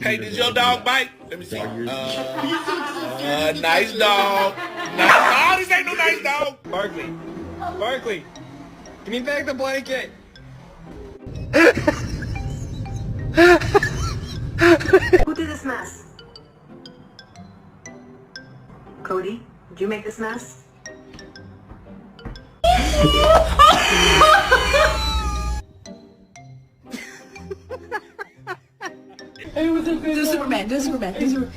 Hey, did your dog bite? Let me see. Nice dog. Nice dog. This ain't no nice dog. Barkley. Barkley. Give me back the blanket. Who did this mess? Cody, did you make this mess? Do Superman, do Superman, do Superman.